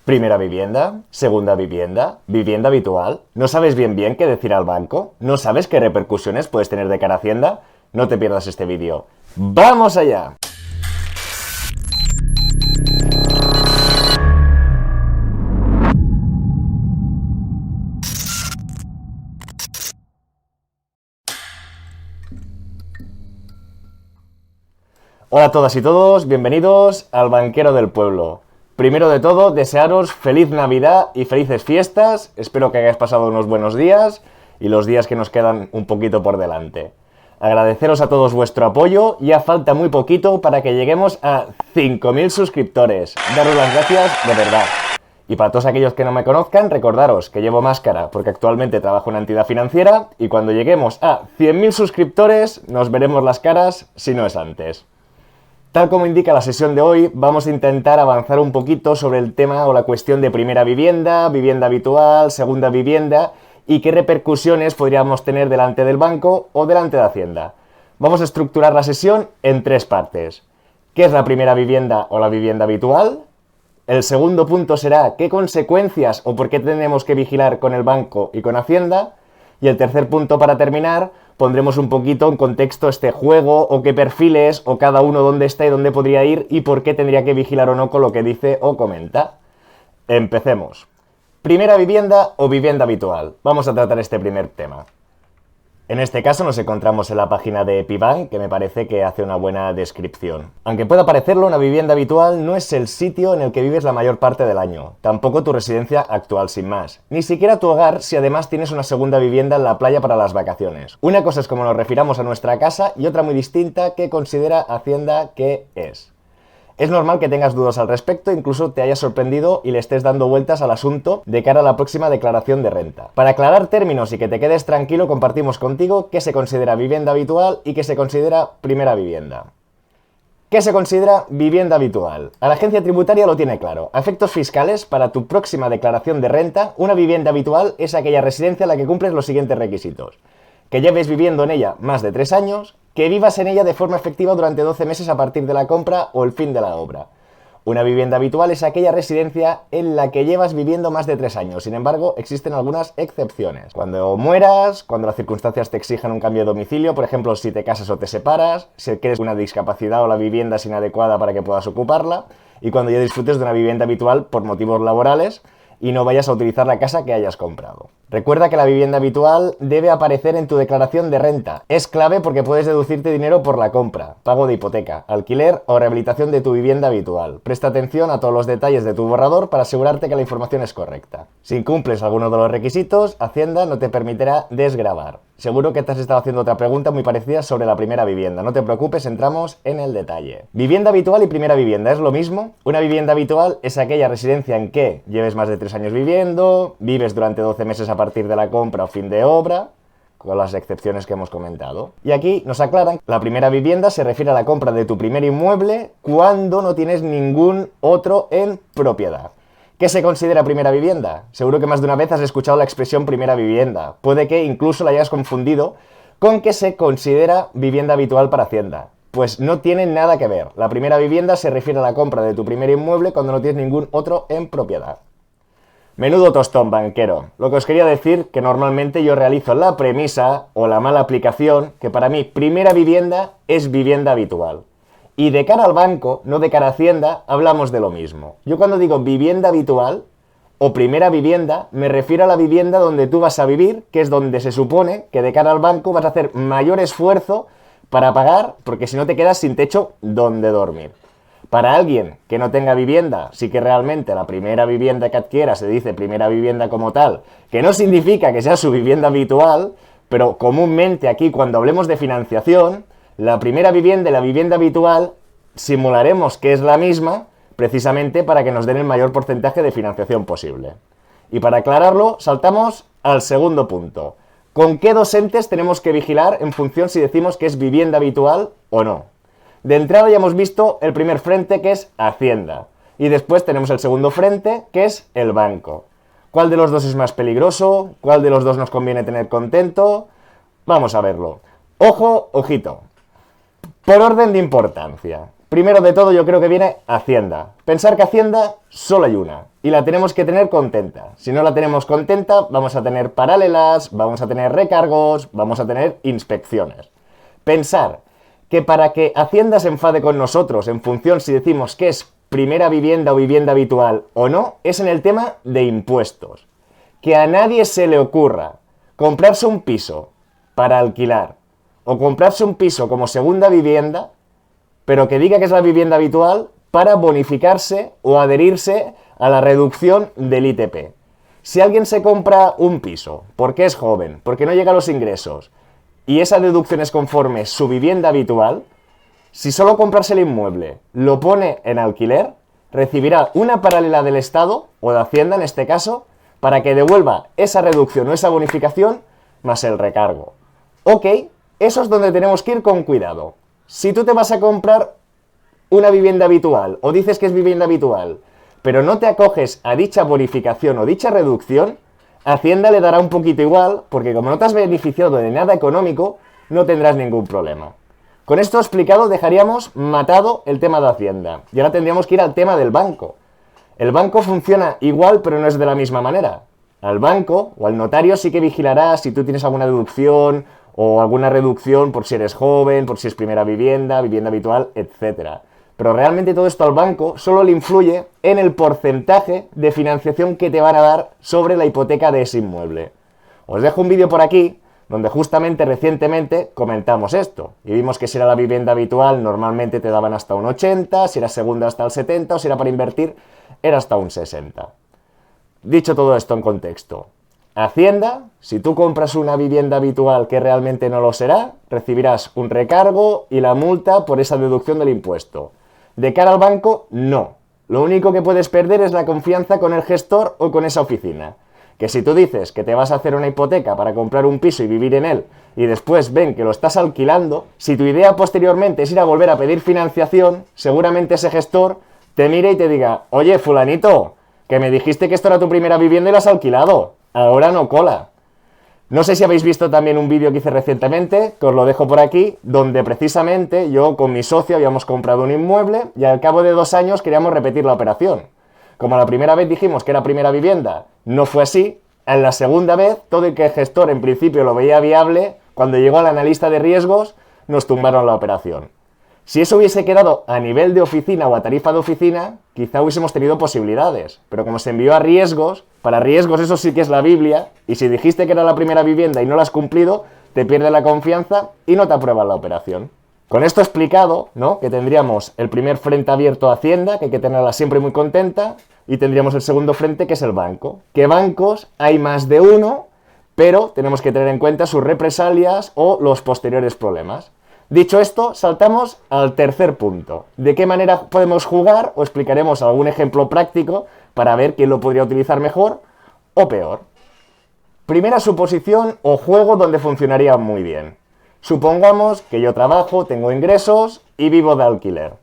Primera vivienda, segunda vivienda, vivienda habitual. ¿No sabes bien qué decir al banco? ¿No sabes qué repercusiones puedes tener de cara a Hacienda? No te pierdas este vídeo. ¡Vamos allá! Hola a todas y todos, bienvenidos al Banquero del Pueblo. Primero de todo, desearos feliz Navidad y felices fiestas. Espero que hayáis pasado unos buenos días y los días que nos quedan un poquito por delante. Agradeceros a todos vuestro apoyo, ya falta muy poquito para que lleguemos a 5.000 suscriptores. Daros las gracias de verdad. Y para todos aquellos que no me conozcan, recordaros que llevo máscara porque actualmente trabajo en una entidad financiera y cuando lleguemos a 100.000 suscriptores nos veremos las caras si no es antes. Tal como indica la sesión de hoy, vamos a intentar avanzar un poquito sobre el tema o la cuestión de primera vivienda, vivienda habitual, segunda vivienda y qué repercusiones podríamos tener delante del banco o delante de Hacienda. Vamos a estructurar la sesión en tres partes. ¿Qué es la primera vivienda o la vivienda habitual? El segundo punto será qué consecuencias o por qué tenemos que vigilar con el banco y con Hacienda. Y el tercer punto para terminar, pondremos un poquito en contexto este juego o qué perfiles o cada uno dónde está y dónde podría ir y por qué tendría que vigilar o no con lo que dice o comenta. Empecemos. Primera vivienda o vivienda habitual. Vamos a tratar este primer tema. En este caso nos encontramos en la página de Epibank, que me parece que hace una buena descripción. Aunque pueda parecerlo, una vivienda habitual no es el sitio en el que vives la mayor parte del año, tampoco tu residencia actual sin más, ni siquiera tu hogar si además tienes una segunda vivienda en la playa para las vacaciones. Una cosa es cómo nos refiramos a nuestra casa y otra muy distinta que considera Hacienda que es. Es normal que tengas dudas al respecto, incluso te hayas sorprendido y le estés dando vueltas al asunto de cara a la próxima declaración de renta. Para aclarar términos y que te quedes tranquilo, compartimos contigo qué se considera vivienda habitual y qué se considera primera vivienda. ¿Qué se considera vivienda habitual? A la agencia tributaria lo tiene claro. A efectos fiscales, para tu próxima declaración de renta, una vivienda habitual es aquella residencia en la que cumples los siguientes requisitos. Que lleves viviendo en ella más de 3 años, que vivas en ella de forma efectiva durante 12 meses a partir de la compra o el fin de la obra. Una vivienda habitual es aquella residencia en la que llevas viviendo más de 3 años, sin embargo, existen algunas excepciones. Cuando mueras, cuando las circunstancias te exijan un cambio de domicilio, por ejemplo, si te casas o te separas, si adquieres una discapacidad o la vivienda es inadecuada para que puedas ocuparla, y cuando ya disfrutes de una vivienda habitual por motivos laborales, y no vayas a utilizar la casa que hayas comprado. Recuerda que la vivienda habitual debe aparecer en tu declaración de renta. Es clave porque puedes deducirte dinero por la compra, pago de hipoteca, alquiler o rehabilitación de tu vivienda habitual. Presta atención a todos los detalles de tu borrador para asegurarte que la información es correcta. Si incumples alguno de los requisitos, Hacienda no te permitirá desgravar. Seguro que te has estado haciendo otra pregunta muy parecida sobre la primera vivienda. No te preocupes, entramos en el detalle. ¿Vivienda habitual y primera vivienda es lo mismo? Una vivienda habitual es aquella residencia en que lleves más de 3 años viviendo, vives durante 12 meses a partir de la compra o fin de obra, con las excepciones que hemos comentado. Y aquí nos aclaran que la primera vivienda se refiere a la compra de tu primer inmueble cuando no tienes ningún otro en propiedad. ¿Qué se considera primera vivienda? Seguro que más de una vez has escuchado la expresión primera vivienda. Puede que incluso la hayas confundido con que se considera vivienda habitual para Hacienda. Pues no tiene nada que ver. La primera vivienda se refiere a la compra de tu primer inmueble cuando no tienes ningún otro en propiedad. Menudo tostón, banquero. Lo que os quería decir que normalmente yo realizo la premisa o la mala aplicación que para mí primera vivienda es vivienda habitual. Y de cara al banco, no de cara a Hacienda, hablamos de lo mismo. Yo cuando digo vivienda habitual o primera vivienda, me refiero a la vivienda donde tú vas a vivir, que es donde se supone que de cara al banco vas a hacer mayor esfuerzo para pagar, porque si no te quedas sin techo donde dormir. Para alguien que no tenga vivienda, sí que realmente la primera vivienda que adquiera se dice primera vivienda como tal, que no significa que sea su vivienda habitual, pero comúnmente aquí cuando hablemos de financiación, la primera vivienda y la vivienda habitual simularemos que es la misma precisamente para que nos den el mayor porcentaje de financiación posible. Y para aclararlo, saltamos al segundo punto. ¿Con qué dos entes tenemos que vigilar en función si decimos que es vivienda habitual o no? De entrada ya hemos visto el primer frente que es Hacienda y después tenemos el segundo frente que es el banco. ¿Cuál de los dos es más peligroso? ¿Cuál de los dos nos conviene tener contento? Vamos a verlo. Ojo, ojito. Por orden de importancia, Primero de todo yo creo que viene Hacienda. Pensar que Hacienda solo hay una y la tenemos que tener contenta. Si no la tenemos contenta vamos a tener paralelas, vamos a tener recargos, vamos a tener inspecciones. Pensar que para que Hacienda se enfade con nosotros en función si decimos que es primera vivienda o vivienda habitual o no, es en el tema de impuestos. Que a nadie se le ocurra comprarse un piso para alquilar o comprarse un piso como segunda vivienda, pero que diga que es la vivienda habitual para bonificarse o adherirse a la reducción del ITP. Si alguien se compra un piso porque es joven, porque no llega a los ingresos, y esa deducción es conforme su vivienda habitual, si solo comprarse el inmueble lo pone en alquiler, recibirá una paralela del Estado, o de Hacienda en este caso, para que devuelva esa reducción o esa bonificación más el recargo. Ok, eso es donde tenemos que ir con cuidado. Si tú te vas a comprar una vivienda habitual o dices que es vivienda habitual, pero no te acoges a dicha bonificación o dicha reducción, Hacienda le dará un poquito igual, porque como no te has beneficiado de nada económico, no tendrás ningún problema. Con esto explicado dejaríamos matado el tema de Hacienda. Y ahora tendríamos que ir al tema del banco. El banco funciona igual, pero no es de la misma manera. Al banco o al notario sí que vigilará si tú tienes alguna deducción o alguna reducción por si eres joven, por si es primera vivienda, vivienda habitual, etc. Pero realmente todo esto al banco solo le influye en el porcentaje de financiación que te van a dar sobre la hipoteca de ese inmueble. Os dejo un vídeo por aquí donde justamente recientemente comentamos esto y vimos que si era la vivienda habitual normalmente te daban hasta un 80, si era segunda hasta el 70 o si era para invertir era hasta un 60. Dicho todo esto en contexto, Hacienda, si tú compras una vivienda habitual que realmente no lo será, recibirás un recargo y la multa por esa deducción del impuesto. De cara al banco, no. Lo único que puedes perder es la confianza con el gestor o con esa oficina. Que si tú dices que te vas a hacer una hipoteca para comprar un piso y vivir en él y después ven que lo estás alquilando, si tu idea posteriormente es ir a volver a pedir financiación, seguramente ese gestor te mire y te diga: oye, fulanito, que me dijiste que esto era tu primera vivienda y la has alquilado. Ahora no cola. No sé si habéis visto también un vídeo que hice recientemente, que os lo dejo por aquí, donde precisamente yo con mi socio habíamos comprado un inmueble y al cabo de 2 años queríamos repetir la operación. Como la primera vez dijimos que era primera vivienda, no fue así. En la segunda vez, todo el que el gestor en principio lo veía viable, cuando llegó al analista de riesgos, nos tumbaron la operación. Si eso hubiese quedado a nivel de oficina o a tarifa de oficina, quizá hubiésemos tenido posibilidades. Pero como se envió a riesgos, para riesgos eso sí que es la Biblia, y si dijiste que era la primera vivienda y no la has cumplido, te pierde la confianza y no te aprueban la operación. Con esto explicado, ¿no?, que tendríamos el primer frente abierto a Hacienda, que hay que tenerla siempre muy contenta, y tendríamos el segundo frente, que es el banco. Que bancos hay más de uno, pero tenemos que tener en cuenta sus represalias o los posteriores problemas. Dicho esto, saltamos al tercer punto. ¿De qué manera podemos jugar? O explicaremos algún ejemplo práctico para ver quién lo podría utilizar mejor o peor. Primera suposición o juego donde funcionaría muy bien. Supongamos que yo trabajo, tengo ingresos y vivo de alquiler.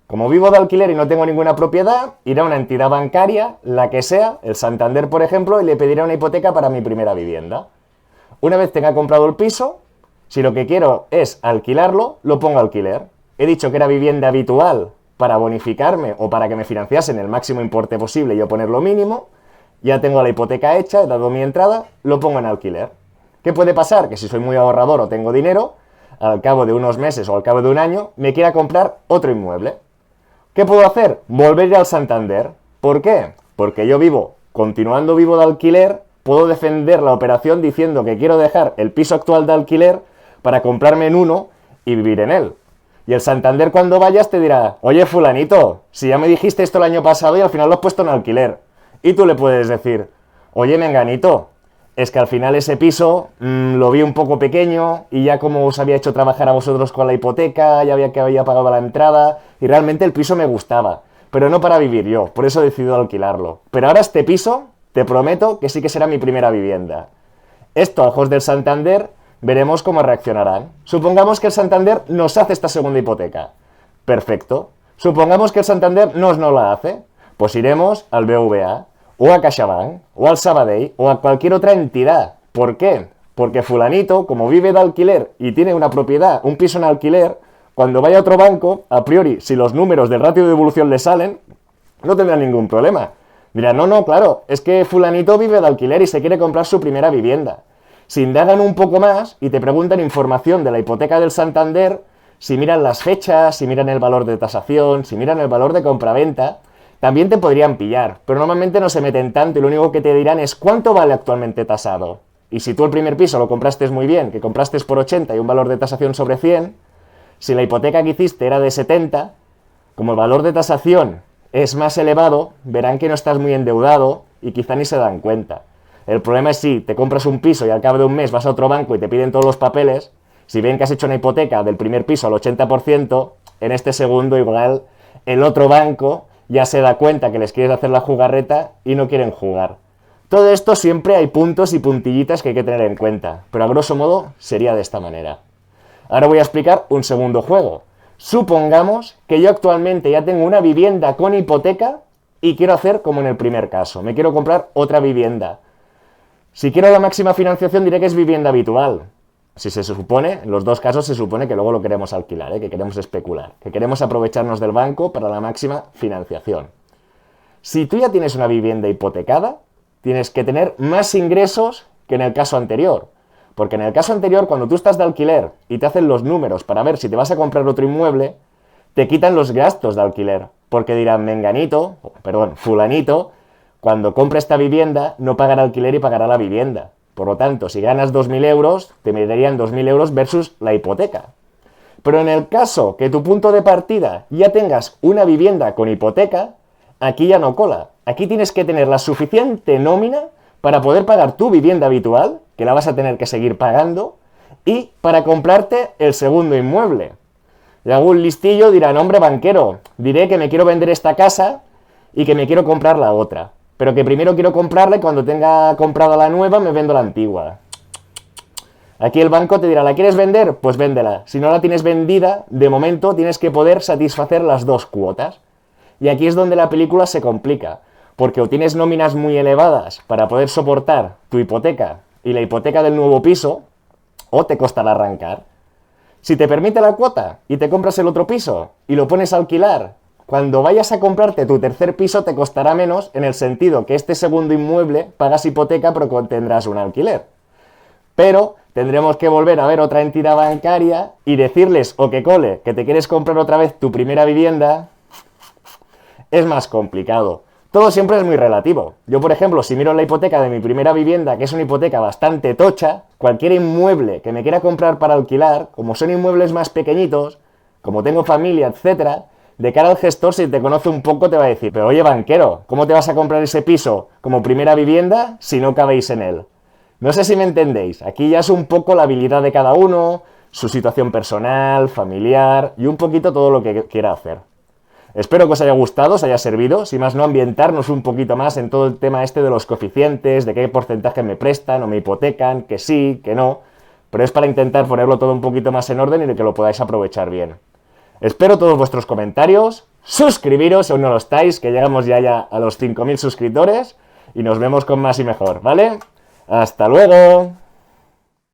Como vivo de alquiler y no tengo ninguna propiedad, iré a una entidad bancaria, la que sea, el Santander por ejemplo, y le pediré una hipoteca para mi primera vivienda. Una vez tenga comprado el piso, si lo que quiero es alquilarlo, lo pongo a alquiler. He dicho que era vivienda habitual para bonificarme o para que me financiasen el máximo importe posible y yo poner lo mínimo. Ya tengo la hipoteca hecha, he dado mi entrada, lo pongo en alquiler. ¿Qué puede pasar? Que si soy muy ahorrador o tengo dinero, al cabo de unos meses o al cabo de un año, me quiera comprar otro inmueble. ¿Qué puedo hacer? Volver al Santander. ¿Por qué? Porque yo continuando vivo de alquiler, puedo defender la operación diciendo que quiero dejar el piso actual de alquiler para comprarme en uno y vivir en él. Y el Santander cuando vayas te dirá: oye, fulanito, si ya me dijiste esto el año pasado y al final lo has puesto en alquiler. Y tú le puedes decir: oye, menganito, es que al final ese piso lo vi un poco pequeño y ya como os había hecho trabajar a vosotros con la hipoteca, ya había que había pagado la entrada y realmente el piso me gustaba, pero no para vivir yo, por eso he decidido alquilarlo. Pero ahora este piso, te prometo que sí que será mi primera vivienda. Esto a ojos del Santander veremos cómo reaccionarán. Supongamos que el Santander nos hace esta segunda hipoteca. Perfecto. Supongamos que el Santander no la hace. Pues iremos al BVA, o a CaixaBank, o al Sabadell, o a cualquier otra entidad. ¿Por qué? Porque fulanito, como vive de alquiler y tiene una propiedad, un piso en alquiler, cuando vaya a otro banco, a priori, si los números del ratio de devolución le salen, no tendrá ningún problema. Dirá, no, claro, es que fulanito vive de alquiler y se quiere comprar su primera vivienda. Si indagan un poco más y te preguntan información de la hipoteca del Santander, si miran las fechas, si miran el valor de tasación, si miran el valor de compraventa, también te podrían pillar, pero normalmente no se meten tanto y lo único que te dirán es cuánto vale actualmente tasado. Y si tú el primer piso lo compraste muy bien, que compraste por 80 y un valor de tasación sobre 100, si la hipoteca que hiciste era de 70, como el valor de tasación es más elevado, verán que no estás muy endeudado y quizá ni se dan cuenta. El problema es si te compras un piso y al cabo de un mes vas a otro banco y te piden todos los papeles, si ven que has hecho una hipoteca del primer piso al 80%, en este segundo igual el otro banco ya se da cuenta que les quieres hacer la jugarreta y no quieren jugar. Todo esto siempre hay puntos y puntillitas que hay que tener en cuenta, pero a grosso modo sería de esta manera. Ahora voy a explicar un segundo juego. Supongamos que yo actualmente ya tengo una vivienda con hipoteca y quiero hacer como en el primer caso. Me quiero comprar otra vivienda. Si quiero la máxima financiación diré que es vivienda habitual. Si se supone, en los dos casos se supone que luego lo queremos alquilar, que queremos especular, que queremos aprovecharnos del banco para la máxima financiación. Si tú ya tienes una vivienda hipotecada, tienes que tener más ingresos que en el caso anterior. Porque en el caso anterior, cuando tú estás de alquiler y te hacen los números para ver si te vas a comprar otro inmueble, te quitan los gastos de alquiler. Porque dirán, fulanito, cuando compre esta vivienda no pagará alquiler y pagará la vivienda. Por lo tanto, si ganas 2.000 euros, te medirían 2.000 euros versus la hipoteca. Pero en el caso que tu punto de partida ya tengas una vivienda con hipoteca, aquí ya no cola. Aquí tienes que tener la suficiente nómina para poder pagar tu vivienda habitual, que la vas a tener que seguir pagando, y para comprarte el segundo inmueble. Y algún listillo dirá, no, hombre, banquero, diré que me quiero vender esta casa y que me quiero comprar la otra. Pero que primero quiero comprarla y cuando tenga comprada la nueva me vendo la antigua. Aquí el banco te dirá, ¿la quieres vender? Pues véndela. Si no la tienes vendida, de momento tienes que poder satisfacer las dos cuotas. Y aquí es donde la película se complica. Porque o tienes nóminas muy elevadas para poder soportar tu hipoteca y la hipoteca del nuevo piso, o te costará arrancar. Si te permite la cuota y te compras el otro piso y lo pones a alquilar, cuando vayas a comprarte tu tercer piso te costará menos en el sentido que este segundo inmueble pagas hipoteca pero tendrás un alquiler. Pero tendremos que volver a ver otra entidad bancaria y decirles, o que cole, que te quieres comprar otra vez tu primera vivienda, es más complicado. Todo siempre es muy relativo. Yo, por ejemplo, si miro la hipoteca de mi primera vivienda, que es una hipoteca bastante tocha, cualquier inmueble que me quiera comprar para alquilar, como son inmuebles más pequeñitos, como tengo familia, etcétera, de cara al gestor, si te conoce un poco, te va a decir, pero oye, banquero, ¿cómo te vas a comprar ese piso como primera vivienda si no cabéis en él? No sé si me entendéis. Aquí ya es un poco la habilidad de cada uno, su situación personal, familiar y un poquito todo lo que quiera hacer. Espero que os haya gustado, os haya servido, si más no ambientarnos un poquito más en todo el tema este de los coeficientes, de qué porcentaje me prestan o me hipotecan, que sí, que no, pero es para intentar ponerlo todo un poquito más en orden y de que lo podáis aprovechar bien. Espero todos vuestros comentarios, suscribiros si aún no lo estáis, que llegamos ya a los 5.000 suscriptores y nos vemos con más y mejor, ¿vale? ¡Hasta luego!